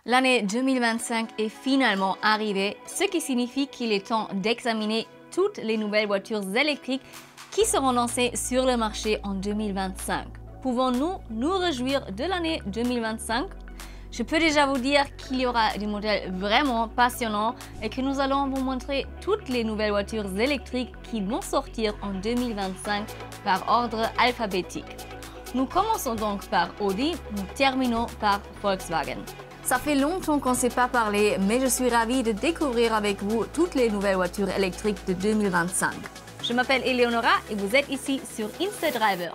L'année 2025 est finalement arrivée, ce qui signifie qu'il est temps d'examiner toutes les nouvelles voitures électriques qui seront lancées sur le marché en 2025. Pouvons-nous nous réjouir de l'année 2025? Je peux déjà vous dire qu'il y aura des modèles vraiment passionnants et que nous allons vous montrer toutes les nouvelles voitures électriques qui vont sortir en 2025 par ordre alphabétique. Nous commençons donc par Audi, nous terminons par Volkswagen. Ça fait longtemps qu'on ne s'est pas parlé, mais je suis ravie de découvrir avec vous toutes les nouvelles voitures électriques de 2025. Je m'appelle Eleonora et vous êtes ici sur Instadriver.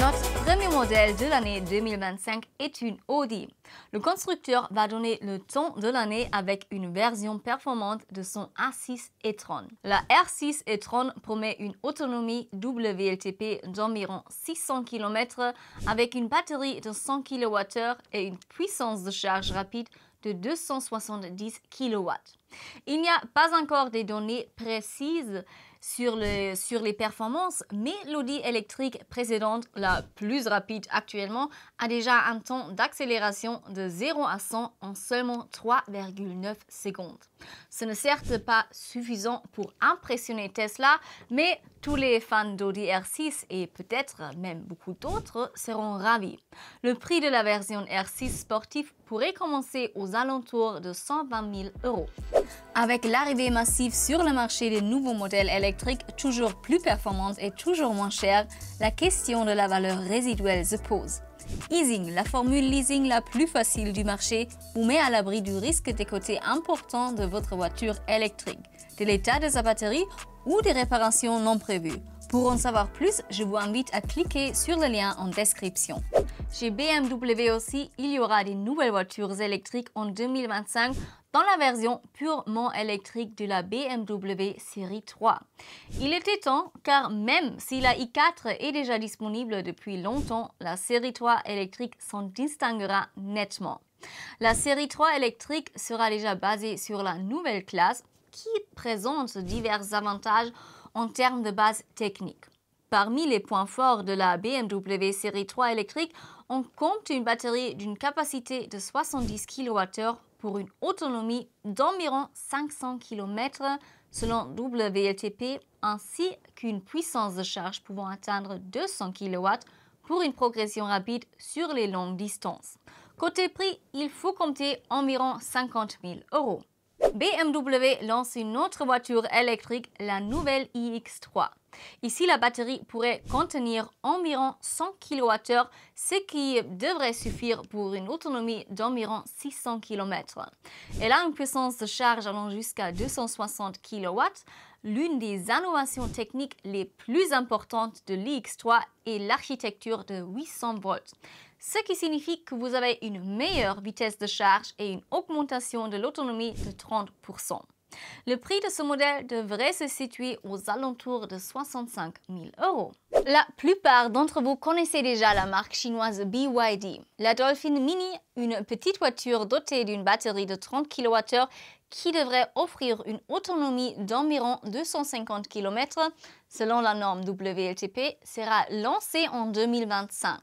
Notre premier modèle de l'année 2025 est une Audi. Le constructeur va donner le ton de l'année avec une version performante de son A6 e-tron. La R6 e-tron promet une autonomie WLTP d'environ 600 km avec une batterie de 100 kWh et une puissance de charge rapide de 270 kW. Il n'y a pas encore des données précises sur les performances, mais l'Audi électrique précédente, la plus rapide actuellement, a déjà un temps d'accélération de 0 à 100 en seulement 3,9 secondes. Ce n'est certes pas suffisant pour impressionner Tesla, mais tous les fans d'Audi R6 et peut-être même beaucoup d'autres seront ravis. Le prix de la version R6 sportive pourrait commencer aux alentours de 120 000 €. Avec l'arrivée massive sur le marché des nouveaux modèles électriques toujours plus performants et toujours moins chers, la question de la valeur résiduelle se pose. Easing, la formule leasing la plus facile du marché, vous met à l'abri du risque des côtés importants de votre voiture électrique, de l'état de sa batterie ou des réparations non prévues. Pour en savoir plus, je vous invite à cliquer sur le lien en description. Chez BMW aussi, il y aura des nouvelles voitures électriques en 2025 dans la version purement électrique de la BMW série 3. Il était temps car même si la i4 est déjà disponible depuis longtemps, la série 3 électrique s'en distinguera nettement. La série 3 électrique sera déjà basée sur la nouvelle classe qui présente divers avantages en termes de base technique. Parmi les points forts de la BMW série 3 électrique, on compte une batterie d'une capacité de 70 kWh pour une autonomie d'environ 500 km selon WLTP, ainsi qu'une puissance de charge pouvant atteindre 200 kW pour une progression rapide sur les longues distances. Côté prix, il faut compter environ 50 000 €. BMW lance une autre voiture électrique, la nouvelle iX3. Ici, la batterie pourrait contenir environ 100 kWh, ce qui devrait suffire pour une autonomie d'environ 600 km. Elle a une puissance de charge allant jusqu'à 260 kW. L'une des innovations techniques les plus importantes de l'iX3 est l'architecture de 800 volts, ce qui signifie que vous avez une meilleure vitesse de charge et une augmentation de l'autonomie de 30%. Le prix de ce modèle devrait se situer aux alentours de 65 000 €. La plupart d'entre vous connaissez déjà la marque chinoise BYD. La Dolphin Mini, une petite voiture dotée d'une batterie de 30 kWh qui devrait offrir une autonomie d'environ 250 km selon la norme WLTP, sera lancée en 2025.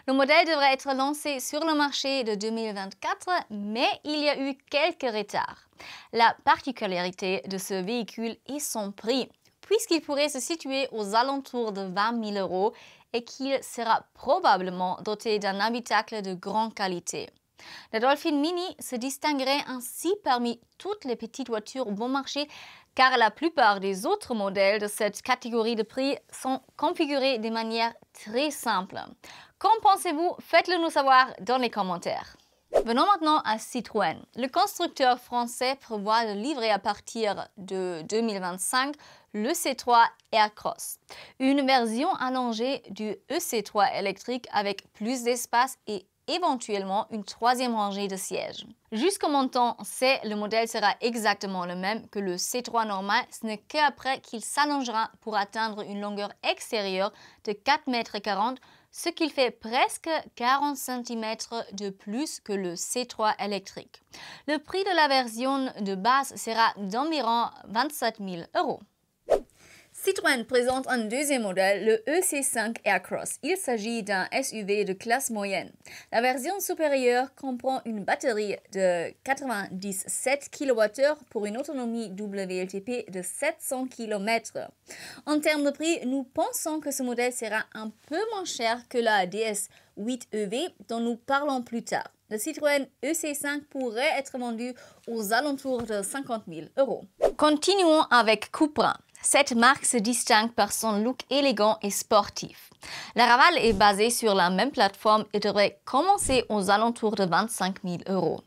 Le modèle devrait être lancé sur le marché de 2024, mais il y a eu quelques retards. La particularité de ce véhicule est son prix, puisqu'il pourrait se situer aux alentours de 20 000 € et qu'il sera probablement doté d'un habitacle de grande qualité. La Dolphin Mini se distinguerait ainsi parmi toutes les petites voitures bon marché car la plupart des autres modèles de cette catégorie de prix sont configurés de manière très simple. Qu'en pensez-vous? Faites-le nous savoir dans les commentaires. Venons maintenant à Citroën. Le constructeur français prévoit de livrer à partir de 2025 le C3 Aircross, une version allongée du EC3 électrique avec plus d'espace et éventuellement une troisième rangée de sièges. Jusqu'au montant C, le modèle sera exactement le même que le C3 normal, ce n'est qu'après qu'il s'allongera pour atteindre une longueur extérieure de 4,40 m, ce qui fait presque 40 cm de plus que le C3 électrique. Le prix de la version de base sera d'environ 27 000 €. Citroën présente un deuxième modèle, le EC5 Aircross. Il s'agit d'un SUV de classe moyenne. La version supérieure comprend une batterie de 97 kWh pour une autonomie WLTP de 700 km. En termes de prix, nous pensons que ce modèle sera un peu moins cher que la DS8 EV dont nous parlons plus tard. Le Citroën EC5 pourrait être vendu aux alentours de 50 000 €. Continuons avec Cupra. Cette marque se distingue par son look élégant et sportif. La Raval est basée sur la même plateforme et devrait commencer aux alentours de 25 000 €.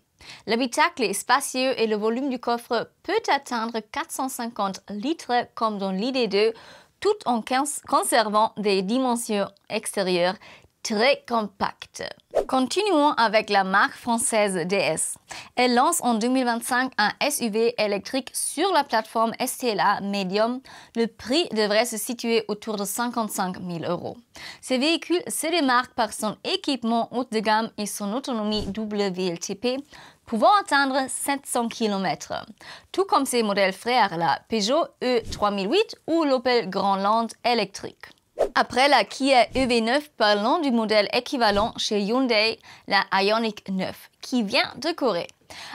L'habitacle est spacieux et le volume du coffre peut atteindre 450 litres comme dans l'ID2, tout en conservant des dimensions extérieures très compactes. Continuons avec la marque française DS. Elle lance en 2025 un SUV électrique sur la plateforme STLA Medium. Le prix devrait se situer autour de 55 000 €. Ce véhicule se démarque par son équipement haut de gamme et son autonomie WLTP, pouvant atteindre 700 km, tout comme ses modèles frères, la Peugeot E3008 ou l'Opel Grandland électrique. Après la Kia EV9, parlons du modèle équivalent chez Hyundai, la Ioniq 9, qui vient de Corée.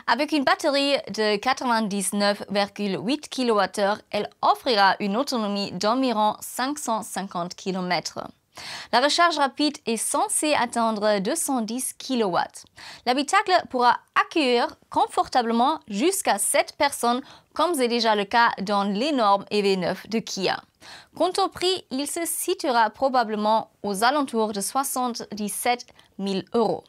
Avec une batterie de 99,8 kWh, elle offrira une autonomie d'environ 550 km. La recharge rapide est censée atteindre 210 kW. L'habitacle pourra accueillir confortablement jusqu'à 7 personnes, comme c'est déjà le cas dans l'énorme EV9 de Kia. Quant au prix, il se situera probablement aux alentours de 77 000 €.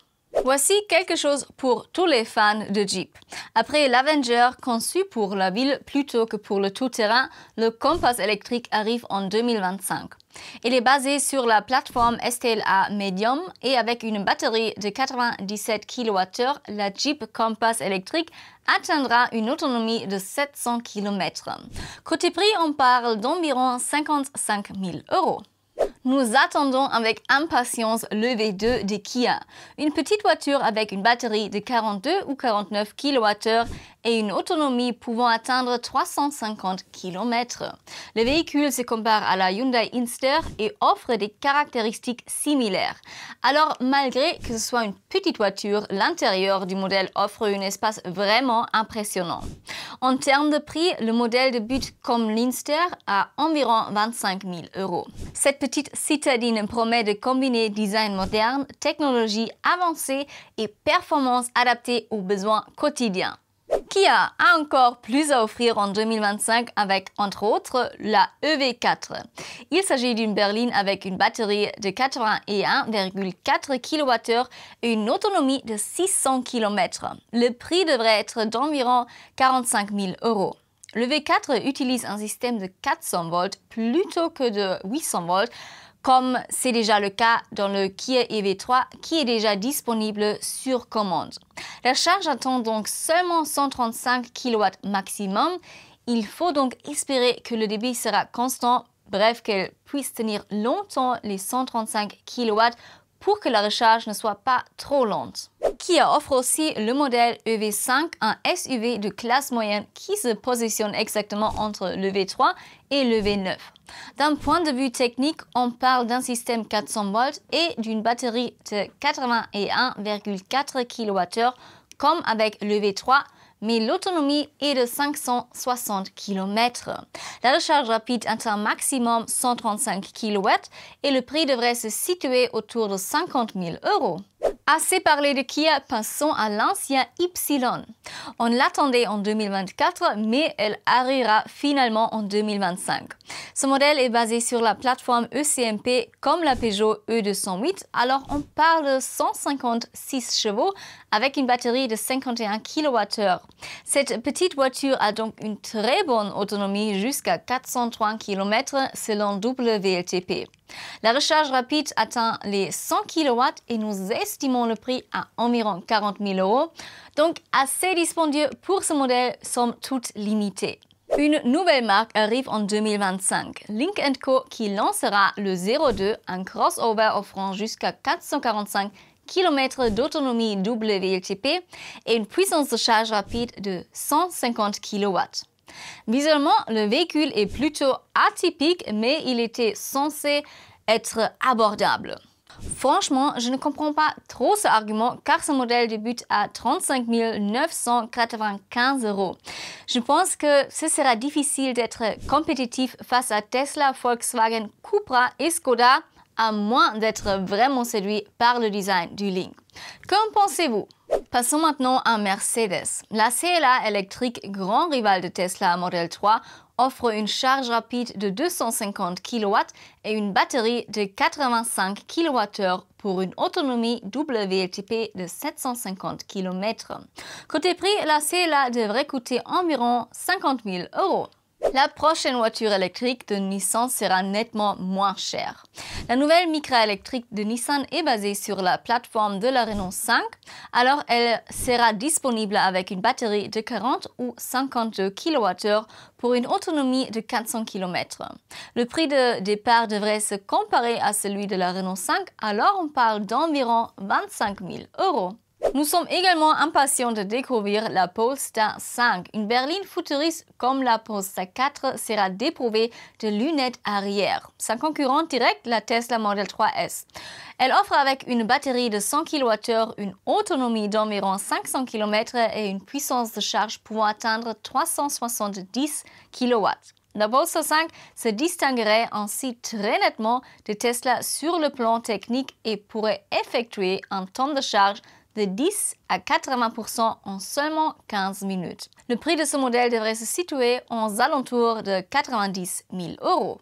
Voici quelque chose pour tous les fans de Jeep. Après l'Avenger, conçu pour la ville plutôt que pour le tout-terrain, le Compass électrique arrive en 2025. Il est basé sur la plateforme STLA Medium et avec une batterie de 97 kWh, la Jeep Compass électrique atteindra une autonomie de 700 km. Côté prix, on parle d'environ 55 000 €. Nous attendons avec impatience le V2 de Kia, une petite voiture avec une batterie de 42 ou 49 kWh et une autonomie pouvant atteindre 350 km. Le véhicule se compare à la Hyundai Inster et offre des caractéristiques similaires. Alors, malgré que ce soit une petite voiture, l'intérieur du modèle offre un espace vraiment impressionnant. En termes de prix, le modèle débute comme l'Inster à environ 25 000 €. Cette petite citadine promet de combiner design moderne, technologie avancée et performance adaptée aux besoins quotidiens. Kia a encore plus à offrir en 2025 avec, entre autres, la EV4. Il s'agit d'une berline avec une batterie de 81,4 kWh et une autonomie de 600 km. Le prix devrait être d'environ 45 000 €. Le V4 utilise un système de 400 volts plutôt que de 800 volts, comme c'est déjà le cas dans le Kia EV3 qui est déjà disponible sur commande. La charge attend donc seulement 135 kW maximum. Il faut donc espérer que le débit sera constant, bref qu'elle puisse tenir longtemps les 135 kW pour que la recharge ne soit pas trop lente. Kia offre aussi le modèle EV5, un SUV de classe moyenne qui se positionne exactement entre le V3 et le V9. D'un point de vue technique, on parle d'un système 400 volts et d'une batterie de 81,4 kWh comme avec le V3, mais l'autonomie est de 560 km. La recharge rapide atteint maximum 135 kW et le prix devrait se situer autour de 50 000 €. Assez parlé de Kia, passons à l'ancien Y. On l'attendait en 2024, mais elle arrivera finalement en 2025. Ce modèle est basé sur la plateforme ECMP comme la Peugeot E208, alors on parle de 156 chevaux avec une batterie de 51 kWh. Cette petite voiture a donc une très bonne autonomie jusqu'à 403 km selon WLTP. La recharge rapide atteint les 100 kW et nous estimons le prix à environ 40 000 €, donc assez dispendieux pour ce modèle, somme toute limitée. Une nouvelle marque arrive en 2025, Lynk & Co, qui lancera le 02, un crossover offrant jusqu'à 445 km d'autonomie WLTP et une puissance de charge rapide de 150 kW. Visuellement, le véhicule est plutôt atypique, mais il était censé être abordable. Franchement, je ne comprends pas trop ce argument car ce modèle débute à 35 995 €. Je pense que ce sera difficile d'être compétitif face à Tesla, Volkswagen, Cupra et Skoda, à moins d'être vraiment séduit par le design du Lynk. Qu'en pensez-vous? Passons maintenant à Mercedes. La CLA électrique, grand rival de Tesla Model 3, offre une charge rapide de 250 kW et une batterie de 85 kWh pour une autonomie WLTP de 750 km. Côté prix, la CLA devrait coûter environ 50 000 €. La prochaine voiture électrique de Nissan sera nettement moins chère. La nouvelle Micra électrique de Nissan est basée sur la plateforme de la Renault 5, alors elle sera disponible avec une batterie de 40 ou 52 kWh pour une autonomie de 400 km. Le prix de départ devrait se comparer à celui de la Renault 5, alors on parle d'environ 25 000 €. Nous sommes également impatients de découvrir la Polestar 5. Une berline futuriste comme la Polestar 4 sera dépourvue de lunettes arrière. Sa concurrente directe, la Tesla Model 3S. Elle offre avec une batterie de 100 kWh, une autonomie d'environ 500 km et une puissance de charge pouvant atteindre 370 kW. La Polestar 5 se distinguerait ainsi très nettement de Tesla sur le plan technique et pourrait effectuer un temps de charge de 10 à 80% en seulement 15 minutes. Le prix de ce modèle devrait se situer aux alentours de 90 000 €.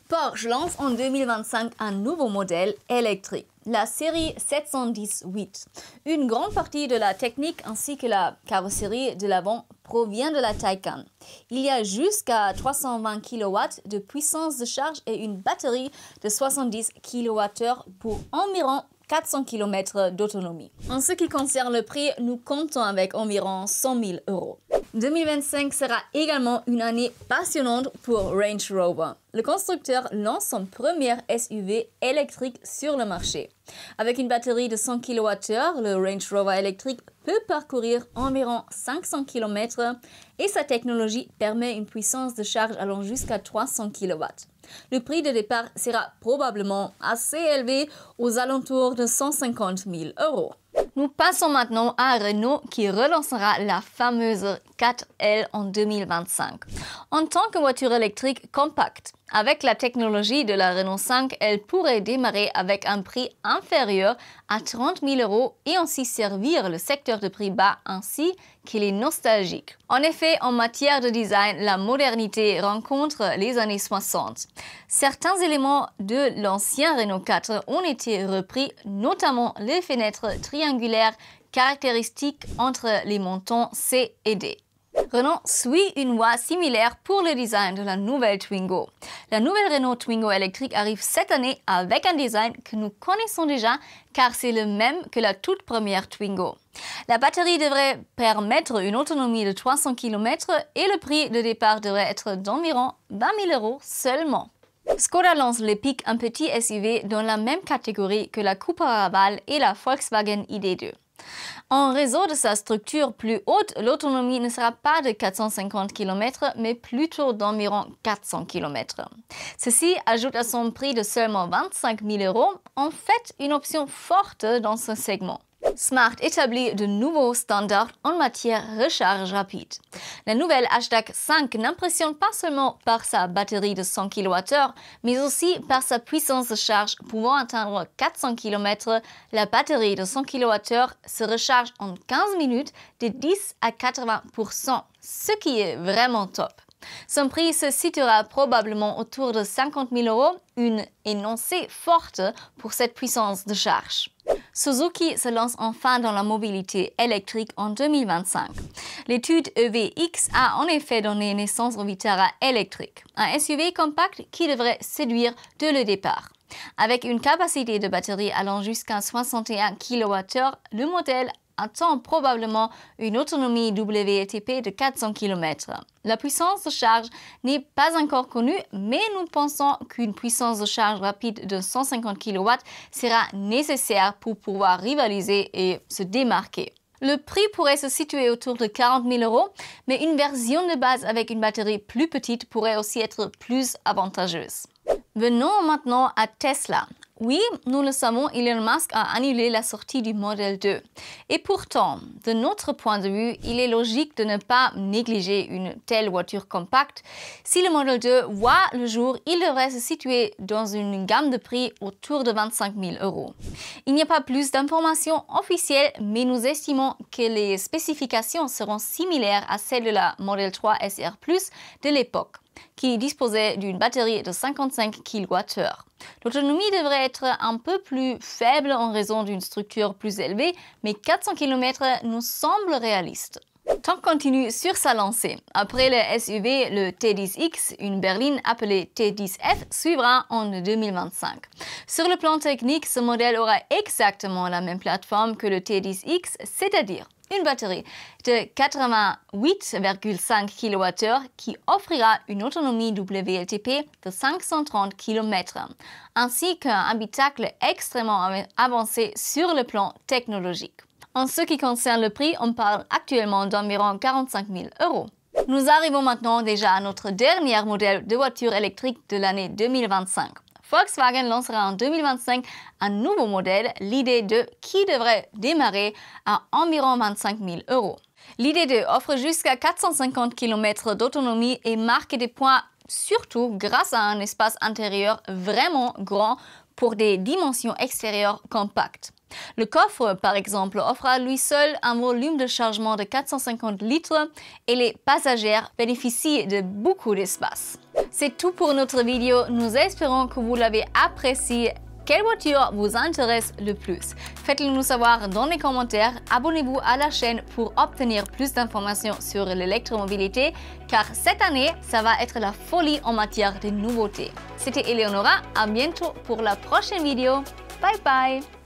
Porsche lance en 2025 un nouveau modèle électrique, la série 710-8. Une grande partie de la technique ainsi que la carrosserie de l'avant provient de la Taycan. Il y a jusqu'à 320 kW de puissance de charge et une batterie de 70 kWh pour environ 400 km d'autonomie. En ce qui concerne le prix, nous comptons avec environ 100 000 €. 2025 sera également une année passionnante pour Range Rover. Le constructeur lance son premier SUV électrique sur le marché. Avec une batterie de 100 kWh, le Range Rover électrique peut parcourir environ 500 km et sa technologie permet une puissance de charge allant jusqu'à 300 kW. Le prix de départ sera probablement assez élevé, aux alentours de 150 000 €. Nous passons maintenant à Renault qui relancera la fameuse 4L en 2025. En tant que voiture électrique compacte, avec la technologie de la Renault 5, elle pourrait démarrer avec un prix inférieur à 30 000 € et ainsi servir le secteur de prix bas ainsi qu'il est nostalgique. En effet, en matière de design, la modernité rencontre les années 60. Certains éléments de l'ancien Renault 4 ont été repris, notamment les fenêtres triangulaires caractéristiques entre les montants C et D. Renault suit une voie similaire pour le design de la nouvelle Twingo. La nouvelle Renault Twingo électrique arrive cette année avec un design que nous connaissons déjà car c'est le même que la toute première Twingo. La batterie devrait permettre une autonomie de 300 km et le prix de départ devrait être d'environ 20 000 € seulement. Skoda lance l'Epic, un petit SUV dans la même catégorie que la Cupra Raval et la Volkswagen ID.2. En raison de sa structure plus haute, l'autonomie ne sera pas de 450 km, mais plutôt d'environ 400 km. Ceci ajoute à son prix de seulement 25 000 €, en fait une option forte dans ce segment. Smart établit de nouveaux standards en matière de recharge rapide. La nouvelle Hashtag 5 n'impressionne pas seulement par sa batterie de 100 kWh, mais aussi par sa puissance de charge pouvant atteindre 400 km. La batterie de 100 kWh se recharge en 15 minutes de 10 à 80%, ce qui est vraiment top. Son prix se situera probablement autour de 50 000 €, une énoncée forte pour cette puissance de charge. Suzuki se lance enfin dans la mobilité électrique en 2025. L'étude EVX a en effet donné naissance au Vitara électrique, un SUV compact qui devrait séduire dès le départ. Avec une capacité de batterie allant jusqu'à 61 kWh, le modèle attend probablement une autonomie WLTP de 400 km. La puissance de charge n'est pas encore connue, mais nous pensons qu'une puissance de charge rapide de 150 kW sera nécessaire pour pouvoir rivaliser et se démarquer. Le prix pourrait se situer autour de 40 000 €, mais une version de base avec une batterie plus petite pourrait aussi être plus avantageuse. Venons maintenant à Tesla. Oui, nous le savons, Elon Musk a annulé la sortie du Model 2. Et pourtant, de notre point de vue, il est logique de ne pas négliger une telle voiture compacte. Si le Model 2 voit le jour, il devrait se situer dans une gamme de prix autour de 25 000 €. Il n'y a pas plus d'informations officielles, mais nous estimons que les spécifications seront similaires à celles de la Model 3 SR Plus de l'époque, qui disposait d'une batterie de 55 kWh. L'autonomie devrait être un peu plus faible en raison d'une structure plus élevée, mais 400 km nous semble réaliste. Tant continue sur sa lancée. Après le SUV, le T10X, une berline appelée T10F suivra en 2025. Sur le plan technique, ce modèle aura exactement la même plateforme que le T10X, c'est-à-dire une batterie de 88,5 kWh qui offrira une autonomie WLTP de 530 km, ainsi qu'un habitacle extrêmement avancé sur le plan technologique. En ce qui concerne le prix, on parle actuellement d'environ 45 000 €. Nous arrivons maintenant déjà à notre dernier modèle de voiture électrique de l'année 2025. Volkswagen lancera en 2025 un nouveau modèle, l'ID2, qui devrait démarrer à environ 25 000 €. L'ID2 offre jusqu'à 450 km d'autonomie et marque des points surtout grâce à un espace intérieur vraiment grand pour des dimensions extérieures compactes. Le coffre, par exemple, offre à lui seul un volume de chargement de 450 litres et les passagères bénéficient de beaucoup d'espace. C'est tout pour notre vidéo. Nous espérons que vous l'avez apprécié. Quelle voiture vous intéresse le plus? Faites-le nous savoir dans les commentaires. Abonnez-vous à la chaîne pour obtenir plus d'informations sur l'électromobilité, car cette année, ça va être la folie en matière de nouveautés. C'était Eleonora, à bientôt pour la prochaine vidéo. Bye bye!